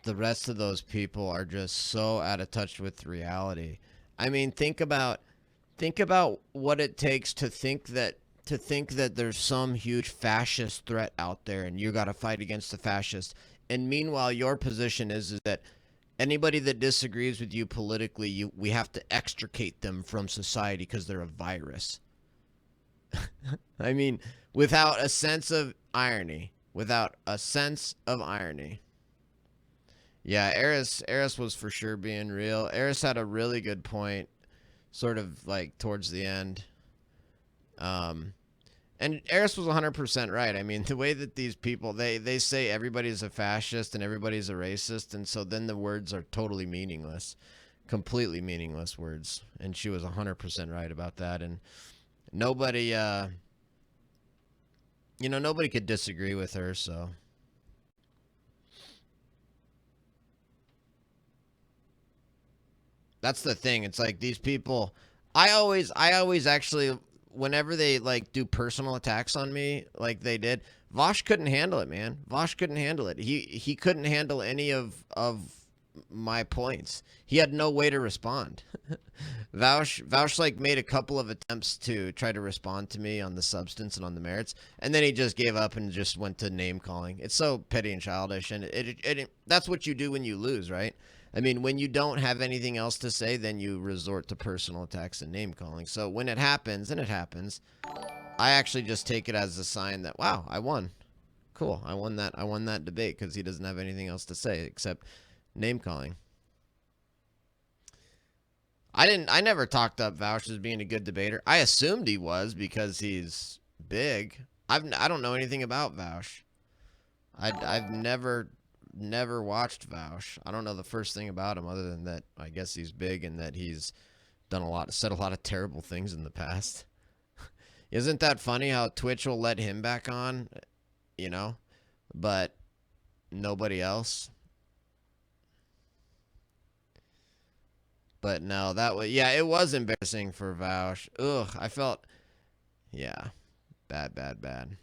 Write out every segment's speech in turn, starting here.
the rest of those people are just so out of touch with reality. I mean, think about what it takes to think that there's some huge fascist threat out there and you got to fight against the fascists. And meanwhile, your position is that anybody that disagrees with you politically, we have to extricate them from society because they're a virus. I mean, without a sense of irony. Without a sense of irony. Yeah, Eris was for sure being real. Eris had a really good point, sort of like towards the end. And Eris was 100% right. I mean, the way that these people, they say everybody's a fascist and everybody's a racist, and so then the words are totally meaningless. Completely meaningless words. And she was 100% right about that. And nobody, nobody could disagree with her, so. That's the thing. It's like these people, I always actually, whenever they like do personal attacks on me, like they did, Vaush couldn't handle it, man. Vaush couldn't handle it. He couldn't handle any of my points. He had no way to respond. Vaush like made a couple of attempts to try to respond to me on the substance and on the merits, and then he just gave up and just went to name calling. It's so petty and childish, and that's what you do when you lose, right? I mean, when you don't have anything else to say, then you resort to personal attacks and name calling. So when it happens, and it happens, I actually just take it as a sign that, wow, I won. Cool, I won that debate because he doesn't have anything else to say except name calling. I never talked up Vaush as being a good debater. I assumed he was because he's big. I don't know anything about Vaush. I've never watched Vaush. I don't know the first thing about him other than that I guess he's big and that he's said a lot of terrible things in the past. Isn't that funny how Twitch will let him back on, but nobody else? But no, it was embarrassing for Vaush. Ugh, I felt, yeah, bad.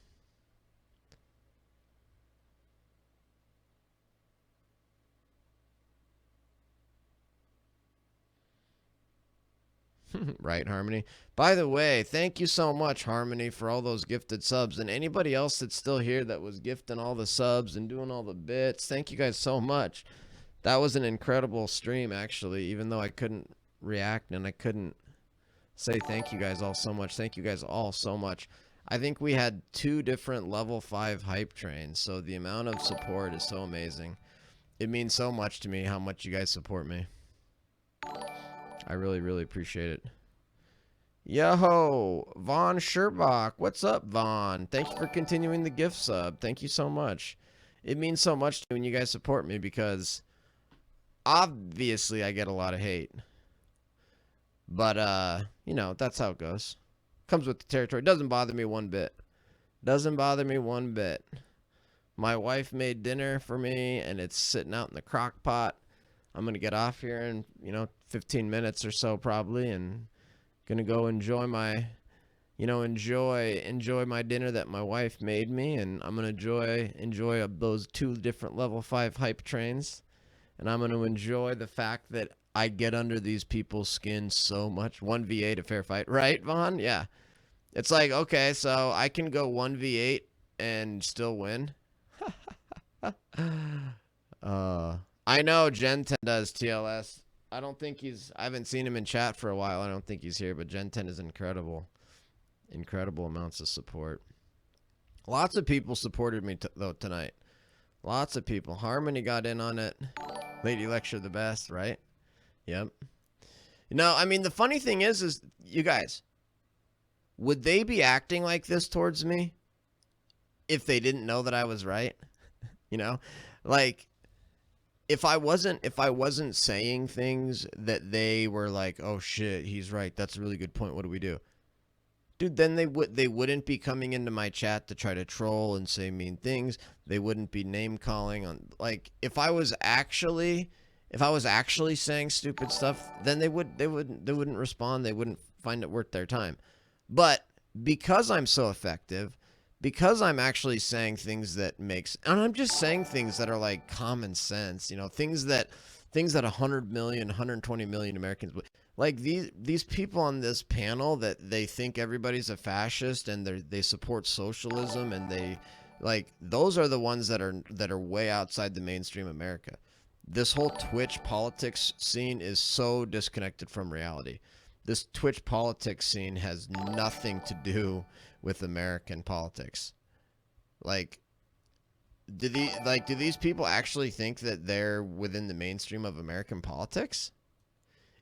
Right, Harmony? By the way, thank you so much, Harmony, for all those gifted subs. And anybody else that's still here that was gifting all the subs and doing all the bits, thank you guys so much. That was an incredible stream, actually, even though I couldn't react and I couldn't say thank you guys all so much. Thank you guys all so much. I think we had 2 different level 5 hype trains, so the amount of support is so amazing. It means so much to me how much you guys support me. I really, really appreciate it. Yo, Vaughn Sherbach. What's up, Vaughn? Thank you for continuing the gift sub. Thank you so much. It means so much to me when you guys support me because obviously I get a lot of hate. But, that's how it goes. Comes with the territory. Doesn't bother me one bit. Doesn't bother me one bit. My wife made dinner for me, and it's sitting out in the crock pot. I'm going to get off here in, 15 minutes or so probably, and going to go enjoy my, enjoy my dinner that my wife made me, and I'm going to enjoy those 2 different level 5 hype trains, and I'm going to enjoy the fact that I get under these people's skin so much. 1v8 a fair fight. Right, Vaughn? Yeah. It's like, okay, so I can go 1v8 and still win. I know Gen 10 does TLS. I haven't seen him in chat for a while. I don't think he's here, but Gen 10 is incredible. Incredible amounts of support. Lots of people supported me, though, tonight. Lots of people. Harmony got in on it. Lady Lecture the best, right? Yep. I mean, the funny thing is you guys, would they be acting like this towards me if they didn't know that I was right? Like, if I wasn't saying things that they were like, oh shit, he's right, that's a really good point, what do we do? Dude, then they wouldn't be coming into my chat to try to troll and say mean things. They wouldn't be name calling on, like, if I was actually saying stupid stuff, then they wouldn't respond. They wouldn't find it worth their time. But because I'm so effective, because I'm actually saying things that makes, and I'm just saying things that are like common sense, things that 100 million, 120 million Americans like these people on this panel that they think everybody's a fascist and they support socialism and they like those are the ones that are way outside the mainstream America. This whole Twitch politics scene is so disconnected from reality. This Twitch politics scene has nothing to do with American politics. Like, do these people actually think that they're within the mainstream of American politics?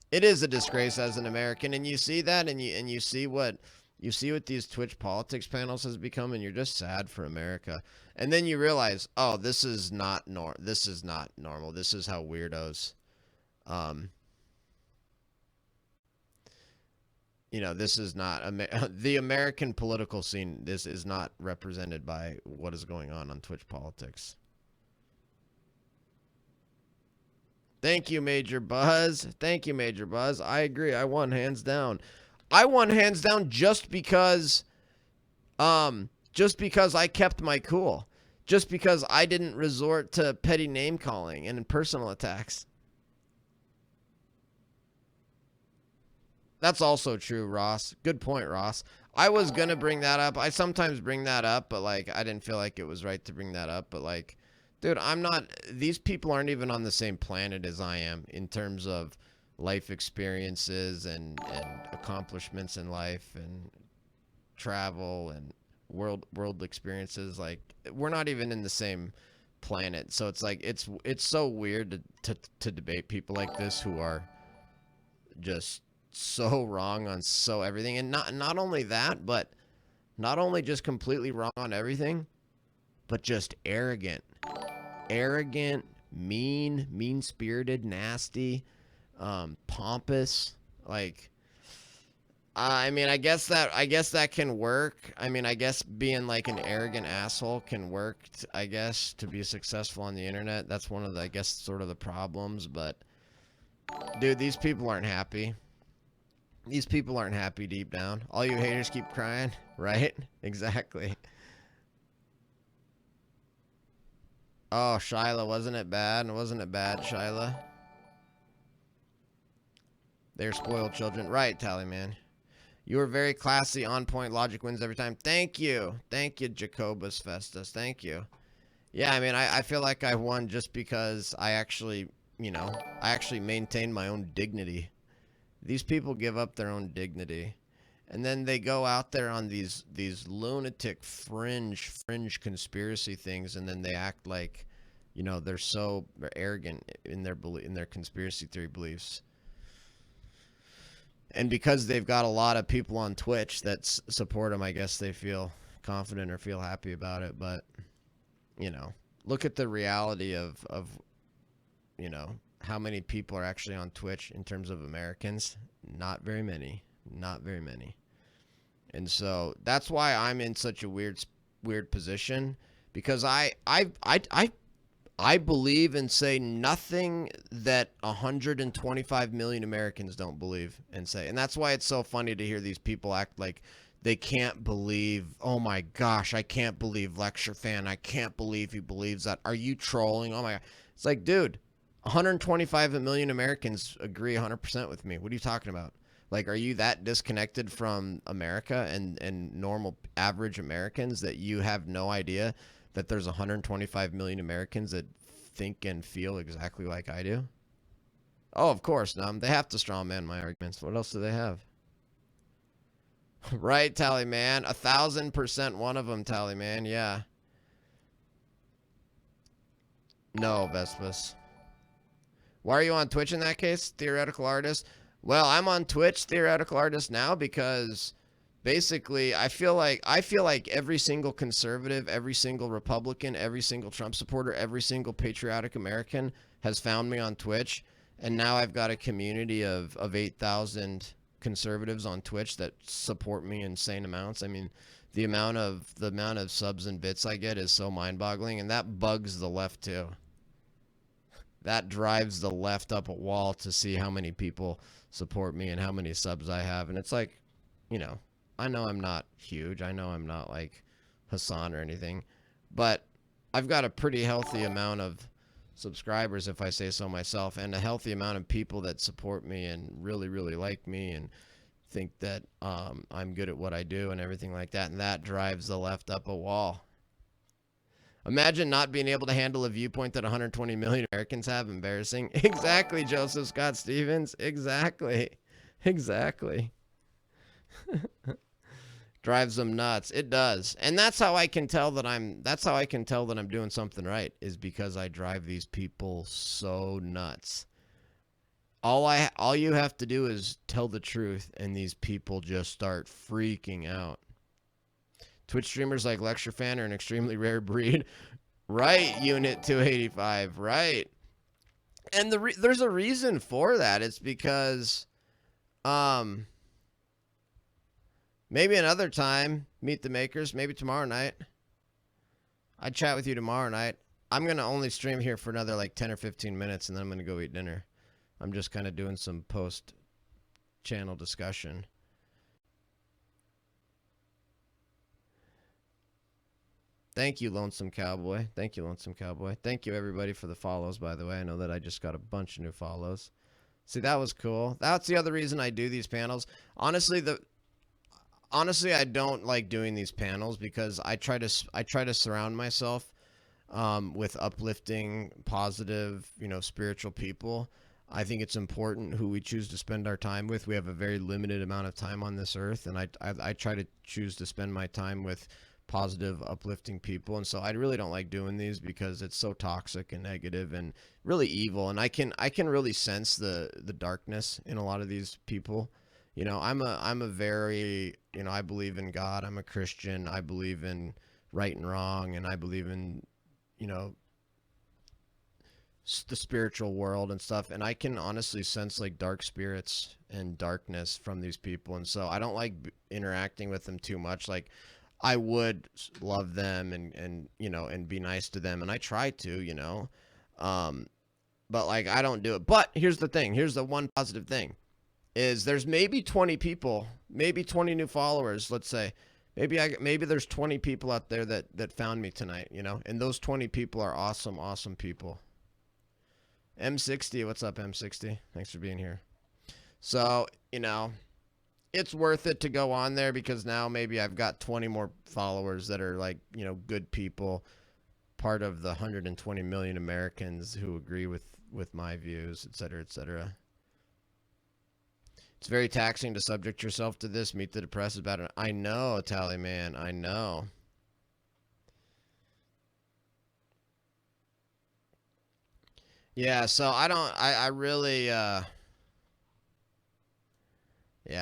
It is a disgrace as an American, and you see that, and you see what these Twitch politics panels has become, and you're just sad for America. And then you realize, oh, this is not this is not normal. This is how weirdos, um, this is not the American political scene. This is not represented by what is going on Twitch politics. Thank you, Major Buzz. Thank you, Major Buzz. I agree. I won hands down. I won hands down just because I kept my cool. Just because I didn't resort to petty name calling and personal attacks. That's also true, Ross. Good point, Ross. I was going to bring that up. I sometimes bring that up, but like I didn't feel like it was right to bring that up, but like dude, these people aren't even on the same planet as I am in terms of life experiences and accomplishments in life and travel and world experiences. Like, we're not even in the same planet. So it's like, it's so weird to debate people like this who are just so wrong on so everything. And not only that, but not only just completely wrong on everything, but just arrogant, mean-spirited, nasty, pompous. Like, I mean, I guess that can work. I mean, I guess being like an arrogant asshole can work, I guess, to be successful on the internet. That's one of the, I guess, sort of the problems. But, dude, these people aren't happy. These people aren't happy deep down. All you haters keep crying, right? Exactly. Oh, Shyla, wasn't it bad? Wasn't it bad, Shyla? They're spoiled children. Right, Tally, man. You were very classy, on point, logic wins every time. Thank you. Thank you, Jacobus Festus. Thank you. Yeah, I mean, I feel like I won just because I actually maintained my own dignity. These people give up their own dignity. And then they go out there on these lunatic fringe conspiracy things, and then they act like, they're so arrogant in their conspiracy theory beliefs. And because they've got a lot of people on Twitch that support them, I guess they feel confident or feel happy about it. But, look at the reality of how many people are actually on Twitch in terms of Americans. Not very many. Not very many. And so that's why I'm in such a weird position, because I believe and say nothing that 125 million Americans don't believe and say. And that's why it's so funny to hear these people act like they can't believe, oh my gosh, I can't believe Lecture Fan. I can't believe he believes that. Are you trolling? Oh my God. It's like, dude, 125 million Americans agree 100% with me. What are you talking about? Like, are you that disconnected from America and normal average Americans that you have no idea that there's 125 million Americans that think and feel exactly like I do? Oh, of course, they have to strawman my arguments. What else do they have? Right, Tally Man. 1,000% one of them, Tally Man. Yeah. No, Vespus. Why are you on Twitch in that case, theoretical artist? Well, I'm on Twitch, theoretical artist, now because basically I feel like every single conservative, every single Republican, every single Trump supporter, every single patriotic American has found me on Twitch, and now I've got a community of 8,000 conservatives on Twitch that support me in insane amounts. I mean, the amount of subs and bits I get is so mind-boggling, and that bugs the left too. That drives the left up a wall to see how many people support me and how many subs I have. And it's like, I know I'm not huge. I know I'm not like Hassan or anything, but I've got a pretty healthy amount of subscribers, if I say so myself, and a healthy amount of people that support me and really, really like me and think that I'm good at what I do and everything like that, and that drives the left up a wall. Imagine not being able to handle a viewpoint that 120 million Americans have. Embarrassing. Exactly, Joseph Scott Stevens. Exactly. Exactly. Drives them nuts. It does. And that's how I can tell that I'm doing something right, is because I drive these people so nuts. All you have to do is tell the truth and these people just start freaking out. Twitch streamers like Lecture Fan are an extremely rare breed. Right, Unit 285, right. And there's a reason for that. It's because maybe another time, Meet the Makers, maybe tomorrow night. I'd chat with you tomorrow night. I'm going to only stream here for another like 10 or 15 minutes, and then I'm going to go eat dinner. I'm just kind of doing some post-channel discussion. Thank you, Lonesome Cowboy. Thank you, Lonesome Cowboy. Thank you, everybody, for the follows, by the way. I know that I just got a bunch of new follows. See, that was cool. That's the other reason I do these panels. Honestly, I don't like doing these panels because I try to surround myself with uplifting, positive, spiritual people. I think it's important who we choose to spend our time with. We have a very limited amount of time on this earth, and I try to choose to spend my time with positive, uplifting people. And so I really don't like doing these because it's so toxic and negative and really evil. And I can really sense the darkness in a lot of these people. I'm a very, I believe in God. I'm a Christian. I believe in right and wrong, and I believe in, the spiritual world and stuff. And I can honestly sense like dark spirits and darkness from these people. And so I don't like interacting with them too much. Like, I would love them and be nice to them, and I try to, but like I don't do it. But here's the thing. Here's the one positive thing, is there's maybe 20 people, maybe 20 new followers. Let's say maybe there's 20 people out there that found me tonight, and those 20 people are awesome people. M60, what's up, M60? Thanks for being here. So it's worth it to go on there because now maybe I've got 20 more followers that are like, good people, part of the 120 million Americans who agree with my views, etc., etc. It's very taxing to subject yourself to this. Meet the Depressed about it. I know, Tally Man. I know. Yeah, so I really, yeah,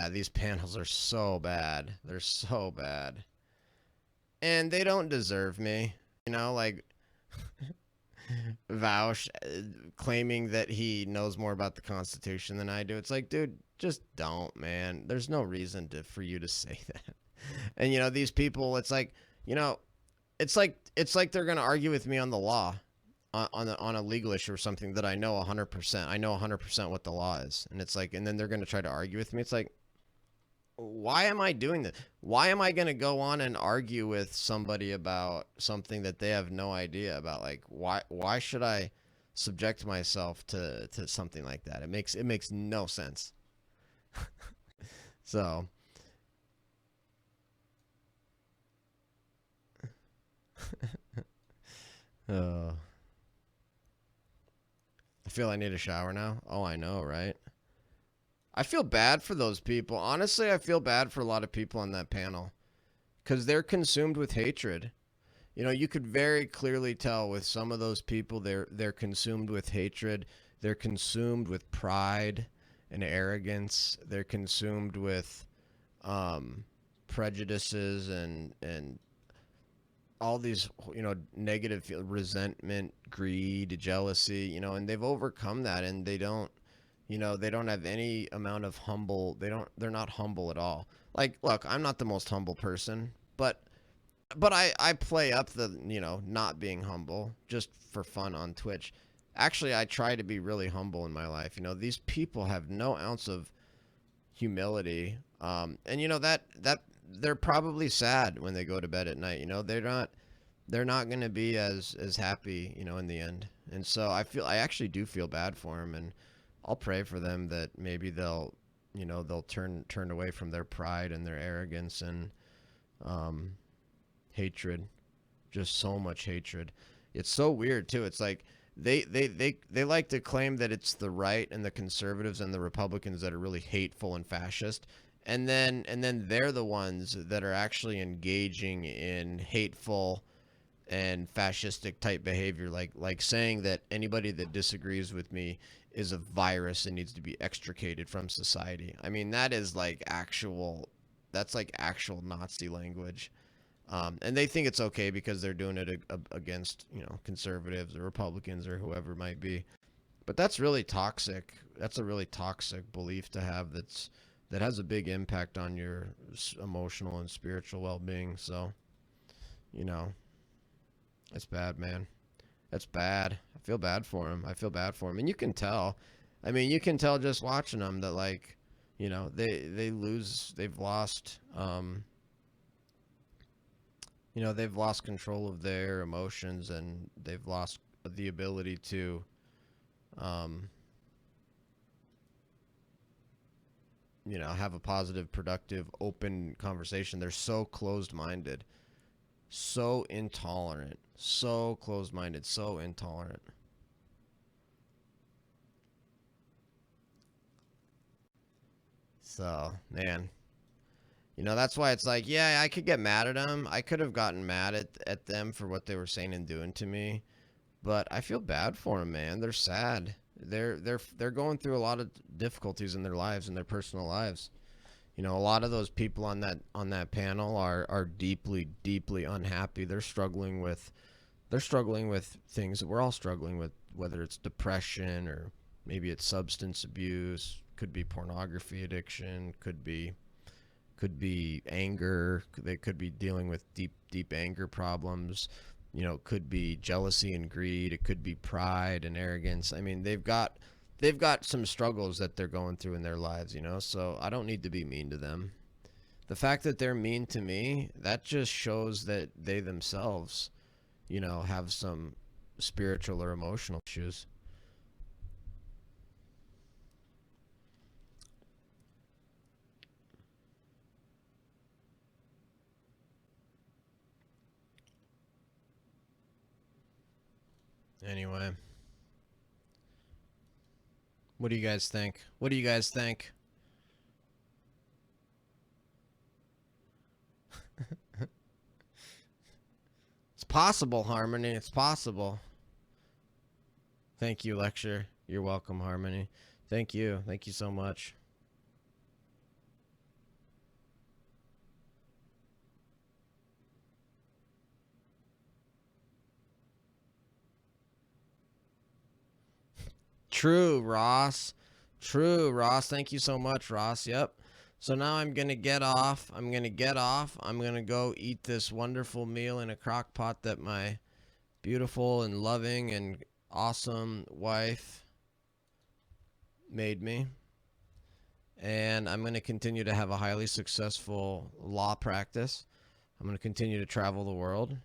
these panels are so bad. They're so bad. And they don't deserve me. Like Vaush claiming that he knows more about the Constitution than I do. It's like, dude, just don't, man. There's no reason for you to say that. And these people, it's like, it's like they're going to argue with me on the law, on a legal issue or something that I know 100%. I know 100% what the law is. And it's like, and then they're going to try to argue with me. It's like, why am I doing this? Why am I going to go on and argue with somebody about something that they have no idea about? Like, why should I subject myself to something like that? It makes no sense. So I feel I need a shower now. Oh, I know, right? I feel bad for those people. Honestly, I feel bad for a lot of people on that panel because they're consumed with hatred. You could very clearly tell with some of those people, they're consumed with hatred. They're consumed with pride and arrogance. They're consumed with prejudices and all these, negative resentment, greed, jealousy, and they've overcome that, and they don't have any amount of they're not humble at all. Like, look, I'm not the most humble person, but I play up the, not being humble just for fun on Twitch. Actually, I try to be really humble in my life. These people have no ounce of humility. And they're probably sad when they go to bed at night. You know, they're not going to be as happy, you know, in the end. And so I actually do feel bad for them, and I'll pray for them that maybe they'll, you know, they'll turn away from their pride and their arrogance and um, hatred, just so much hatred. It's so weird too. It's like they like to claim that it's the right and the conservatives and the Republicans that are really hateful and fascist. And then they're the ones that are actually engaging in hateful and fascistic type behavior, like saying that anybody that disagrees with me is a virus and needs to be extricated from society. I mean, that's like actual Nazi language. And they think it's okay because they're doing it against, you know, conservatives or Republicans or whoever it might be. But that's really toxic. That's a really toxic belief to have. That has a big impact on your emotional and spiritual well-being. So, you know, it's bad, man. That's bad. I feel bad for him. I feel bad for him, and you can tell. I mean, you can tell just watching them that, like, you know, they've lost. You know, they've lost control of their emotions, and they've lost the ability to, um, you know, have a positive, productive, open conversation. They're so closed-minded, so intolerant, so closed-minded, so intolerant. So, man, you know, that's why it's like, yeah, I could get mad at them. I could have gotten mad at them for what they were saying and doing to me, but I feel bad for them, man. They're sad. They're going through a lot of difficulties in their lives, in their personal lives. You know, a lot of those people on that panel are deeply, deeply unhappy. They're struggling with things that we're all struggling with, whether it's depression or maybe it's substance abuse, could be pornography addiction, could be anger. They could be dealing with deep, deep anger problems. You know, it could be jealousy and greed. It could be pride and arrogance. I mean, they've got some struggles that they're going through in their lives, you know, so I don't need to be mean to them. The fact that they're mean to me, that just shows that they themselves, you know, have some spiritual or emotional issues. Anyway, what do you guys think? What do you guys think? It's possible, Harmony. It's possible. Thank you, Lecture. You're welcome, Harmony. Thank you. Thank you so much. True, Ross. True, Ross. Thank you so much, Ross. Yep. So now I'm going to get off. I'm going to get off. I'm going to go eat this wonderful meal in a crock pot that my beautiful and loving and awesome wife made me. And I'm going to continue to have a highly successful law practice. I'm going to continue to travel the world,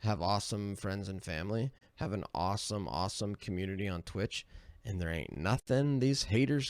have awesome friends and family, have an awesome, awesome community on Twitch, and there ain't nothing these haters